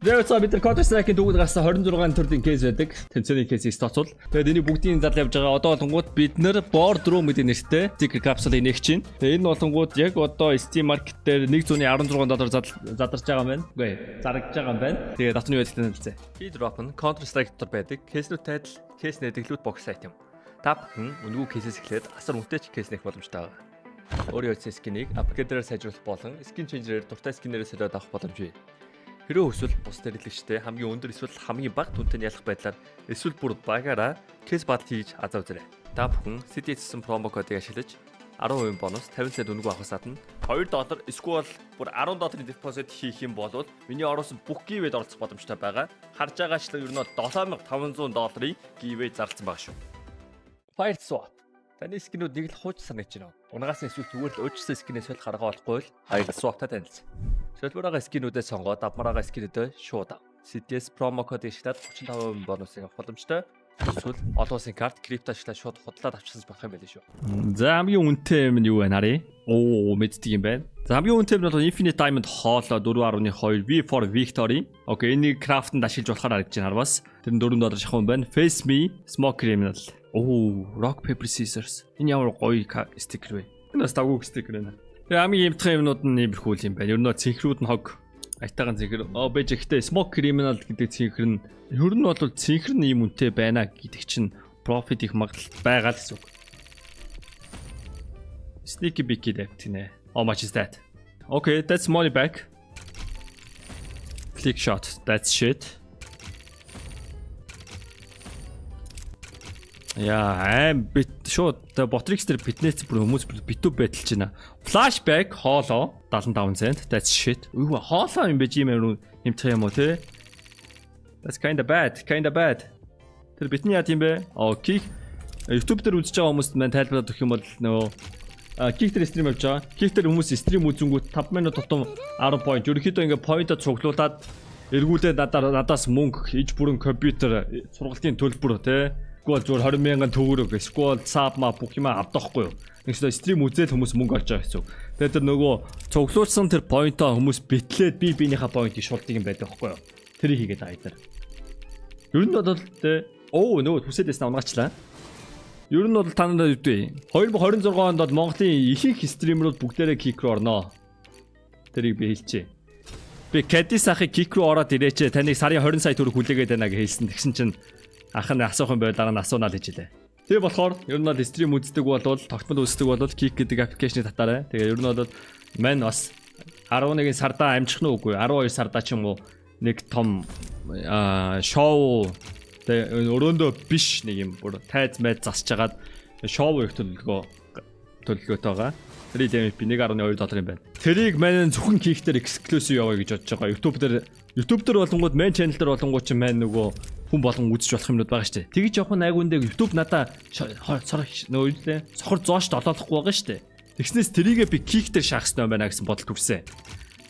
Дэвцаа бид Counter Strike-ийн түүхд гарсан 26 төрлийн кейс байдаг. Тэнцвэрийн кейсийг тооцвол. Тэгээд энийг бүгдийн зал явж байгаа. Одоо болонгууд бид нэр board room гэдэг нэртэй secret capsule-ийг нээх чинь. Тэгээд энэ болонгууд яг одоо Steam Market дээр $116 задарч байгаа юм байна. Үгүй зарагдж байгаа юм байна. Тэгээд давтны юу гэдэг нэлцээ. Key drop нь Counter Strike дотор байдаг. Кейснүүд тайтал, кейс нэдэглүүд бокс item. Та бүхэн үнэгүй кейсээс эхлээд асар үнэтэй ч кейс нээх боломжтой байгаа. Өөрийн скинийг апгрейдерээр сайжруулах болон skin changer-ээр дуртай скинээрээ солиод авах боломжтой. Хэрвээ эсвэл бус хэрэглэгчтэй хамгийн өндөр эсвэл хамгийн бага түнтэй ялах байдлаар эсвэл бүр багаараа кейс бат хийж азав зэрэг. Та бүхэн CDS промо кодыг ашиглаж 10% бонус 50 цент үнэгүй авахаас гадна $2 эсвэл бүр $10 депозит хийх юм бол миний ороосон бүх гивэд оролцох боломжтой байгаа. Харж байгаачлан ер нь $7500 гивэ зарласан байгаа шүү. Fire swap. Таны скинүүд нэг л хууч санагдаж байна. Унгаас нь эсвэл зүгээр л өөрчлөсөн скинээс л гаргаа болохгүй л Fire swap-тай танилцсан. Шилбэрага скинүүдээ сонгоод авмарага скинүүдээ шууд ав. CDS промо код ашиглаад 35% бонусын авах боломжтой. Эсвэл олон улсын карт крипто ашиглаад шууд худлаад авчихсан болох юм байл шүү. За хамгийн үнэтэй юм нь юу вэ нарыг? Оо мэддэг юм байна. За хамгийн үнэтэй нь бол Infinite Diamond хоолоо 4.2 V for Victory. Окей, энийг крафтанд ашиглаж болохоор харагдаж байна харвас. Тэр нь $4 шахуун байна. Face Me Smoke Criminal. Оо, Rock Paper Scissors. Энэ ямар гоё стикер вэ? Энэ бас тавгүй стикер байна. Тэгээ хамгийн имтхан юмнууд нь иймэрхүүл юм байна. Ер нь цэнхрүүд нь хог айтайхан цэнхэр. Бэж ихтэй Smoke Criminal гэдэг цэнхэр нь ер нь бол цэнхэр нь ийм үнэтэй байна гэдэг чинь profit их магадлал байгаа л гэсэн үг. Sneaky Beaky гэдэг нэ. How much is that? Okay, that's money back. Click shot. That's shit. Яа, бит шууд ботрикс дээр фитнес бүр хүмүүс битүү байталж байна. Flashback хоолоо 75 цент. That's shit. Үгүй хоолоо юм байж юм тах юм уу те? That's kinda bad. Тэр битний яа тийм бэ? Kick YouTube дээр үзэж байгаа хүмүүст маань тайлбарлаад өгөх юм бол нөгөө Kick дээр стрим явж байгаа. Kick дээр хүмүүс стрим үзэнгүүт 5 минут тутам 10 point. Ерөнхийдөө ингээ point-а цуглуулад эргүүлээд надаас мөнгө иж бүрэн компьютер сургалтын төлбөр те. Эсвэл зүгээр 20,000 төгрөг, эсвэл саб ма бүх юм авдахгүй юу. Нэгсээ стрим үзэл хүмүүс мөнгө олж байгаа гэсэн. Тэгээд тэр нөгөө цуглуулсан тэр point-о хүмүүс битлээд биенийхээ point-ийг шулдаг юм байдаг байхгүй юу. Тэрийг хийгээд байгаа юм. Ер нь бол тэ нөгөө хүсэлээс намгаачлаа. Ер нь бол та нараа юу вэ? 2026 онд бол Монголын ихэнх стримерүүд бүгдээрээ Kick руу орноо. Тэрийг би хэлчихье. Би Caddy сахыг Kick руу ороод ирээч. Таныг сарын 20 сая төгрөг хүлээгээд байна гэж хэлсэн. Тэгсэн чинь ах нь асуух юм байл дараа нь асуунаа л хэлээ. Тэгээ болохоор ер нь бол стрим үздэг бол тогтмол үздэг бол Kick гэдэг аппликейшнийг татаарай. Тэгээ ер нь бол мань бас 11 сардаа амжих нь үгүй 12 сардаа ч юм уу нэг том шоу тэгээ өрөөндөө биш нэг юм бүр тайз майд засч хагаад шоу их төлөвлөгөөтэй байгаа. Тэрийг би $1.2 юм байна. Тэрийг мань зөвхөн Kick дээр exclusive яваа гэж бодож байгаа. YouTube дээр болонгууд main channel дээр болонгууд ч мань нөгөө хүн болгон үзэж болох юмнууд байгаа шүү дээ. Тэгэж явах нь айгундээ YouTube надаа нөгөө үлээ сохор зоош долоолохгүй байгаа шүү дээ. Тэгснээс тэрийгээ би Kick дээр шахсан юм байна гэсэн бодол төрсэн.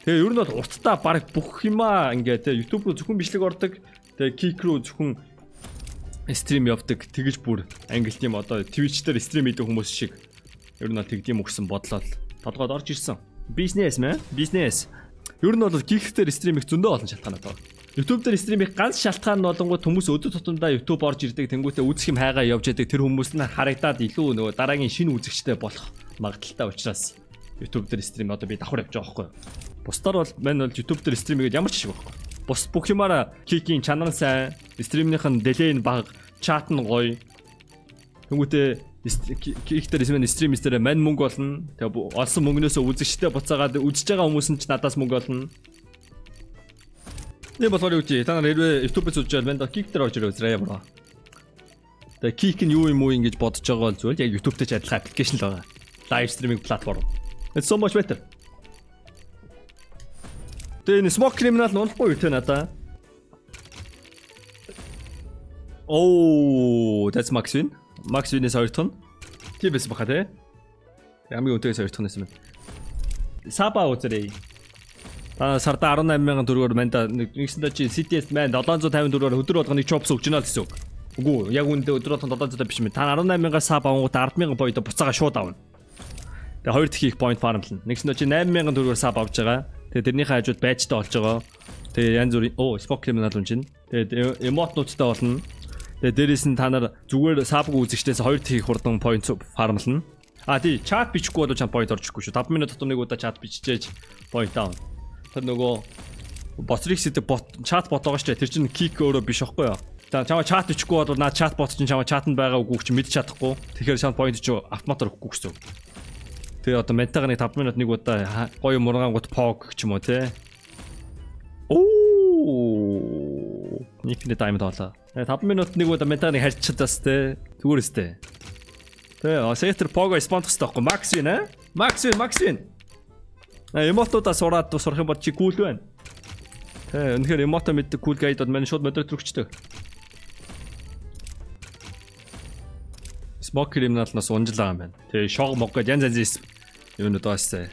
Тэгээ ер нь бол уртдаа баг бүх юмаа ингээ те YouTube руу зөвхөн бичлэг ордог. Тэгээ Kick руу зөвхөн стрим явдаг. Тэгэж бүр ангилт юм одоо Twitch дээр стрим хийдэг хүмүүс шиг ер нь бол тэгдэм өгсөн бодлоо толгойд орж ирсэн. Бизнес. Ер нь бол Kick дээр стрим их зөндөө олон шалтгаанууд байна. YouTube дээр стрим их ганц шалтгаан нь болонгууд хүмүүс өдөр тутамдаа YouTube орж ирдэг тэнгуүтээ үзэх юм хайгаа явж яадаг тэр хүмүүс нь харагдаад илүү нөгөө дараагийн шинэ үзэгчтэй болох магадaltaй учраас YouTube дээр стрим одоо би давхар явж байгаа байхгүй юу. Бусдаар бол мань бол YouTube дээр стрим хийгээд ямар ч шиг байхгүй. Бус бүх юмараа Kick-ийн чанар сайн, стримийнх нь delay нь бага, чат нь гоё. Тэнгуүтээ Kick дээр стримээс дээр мань мөнгө болно. Тэгээ олсон мөнгнөөсөө үзэгчтэй буцаагаад үзэж байгаа хүмүүс нь ч надаас мөнгө олно. Не болохоор юу чи та нар хэрвээ YouTube-ээс үзэж байна да Kick дээр орж ирээ үзрээ ямар. Тэгээ Kick нь юу юм уу ингэж бодож байгаа бол зүгээр яг YouTube-тэй ч адилхан аппликейшн л байгаа. Live streaming platform. It's so much better. Тэгээ энэ Smoke Criminal нуулахгүй юу те надаа. Oh, that's Maxwin. Maxwin-ээс 2 тонн. Тиймээс баха те. Хамгийн үнэтэйгээс 2 тоннээс юм. Саба үзрээ. Сарда 18,000 төгрөгөөр манда нэгсэндээ чи CDS маань 754-аар өдөр болгоны чопс өгч гинэ л гэсэн үг. Үгүй яг үндэ өдөр болгоно 700 биш юм. Та 18,000-аар саб авангууд 10,000 point буцаага шууд авна. Тэгээ хоёр дахь их point farmлна. Нэгсэндээ чи 8,000 төгрөгөөр саб авч байгаа. Тэгээ тэрнийхээ хажууд байжтай болж байгаа. Тэгээ янз бүрийн спок криминал унжин. Тэгээд эмотнуудтай болно. Тэгээд дээрээс нь та нар зүгээр сабг үзэгчдээс 2 тийг хурдан point фармлна. Тий чат бичихгүй бол чам point орчихгүй шүү. 5 минут дотор нэг удаа чат биччихээж point down. Тэр нөгөө ботриксэд чат бот байгаа шүү. Тэр чинь кик өөрөө биш аахгүй юу? Чамаа чат бичихгүй бол наад чат бот чинь чамаа чатанд байгаа үгүй чи мэдчих чадахгүй. Тэгэхээр чам point чи автоматар өгөхгүй гэсэн. Тэгээ одоо ментагаа нэг 5 минут нэг удаа гоё мургаангууд пог ч юм уу те. Никнэ тайм тоолоо. 5 минут нэг удаа ментааны харьцчихдаас те. Зүгээр өстэй. Тэгээ сектор пого спонтх хэвээр макс вин аа. Макс вин. Эмотуудаа сурах юм бол чи кул байна. Тэгээ үнэхээр эмото мэддэг кул гайдод маань шууд модерт рүгчдэг. Смок криминалнаас унжлаа юм байна. Тэгээ шог мог гэж янз юунууд baasтай.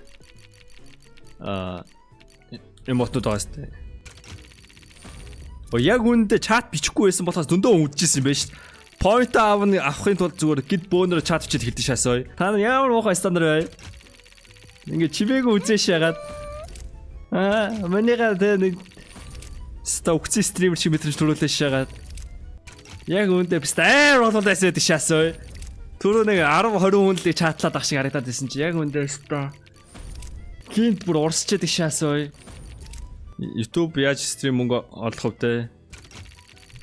Эмотууд baasтай. Яг үүндээ чат бичихгүй байсан болохоос дөндөө үдчихсэн юм байна шүү. Point авахын тулд зүгээр гид бөөнөр чат бичиж хэлдэг шаасаа. Та нар ямар муухай стандарт бай. Ингээ чимээгүй үзээш ягаад. Манайга нэг стокци стример чи мэтрэж төрүүлээш ягаад. Яг үүндээ бистээр болоод байсан шаасаа. Түрүү нэг 10-20 хүн л чатлаад ах шиг харагдаад байсан чи яг үүндээ өстөө. Гинт бүр урсчээд шаасаа. YouTube яаж стрим мөнгө олох вэ?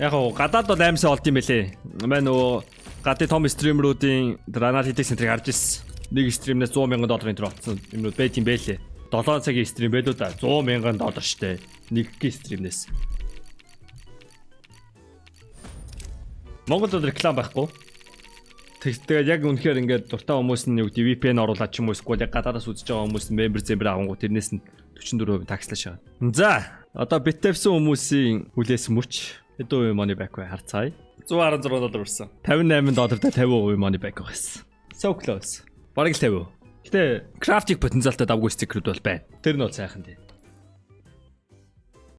Яг гадаад бол аимсаа олд юм бэлээ. Манай нөгөө гадны том стримеруудын дранат хийдэг центрийг харж ирсэн. Нэг стримнээс $100,000 төр олцсон юмнууд байт юм байлээ. 7 цагийн стрим байлуу да. $100,000 штэ. Нэг стримнээс. Монголд реклам байхгүй. Тэгээд яг үнэхээр ингээд дуртай хүмүүс нь юу гэдэг VPN оруулаад ч юм уу эсвэл яг гадаадаас үзэж байгаа хүмүүс нь member зэмбэр авангуу тэрнээс нь 44% такслаа шаа. За одоо битэвсэн хүмүүсийн хүлээс мөч хэдэн money back вэ харцгаая. $116 өрсөн. $58 та $50% money back байсан. So close. Бараг л 50. Гэтэ крафтик потенциалтай давгүй стикерүүд бол байна. Тэр нь бол сайхан тий.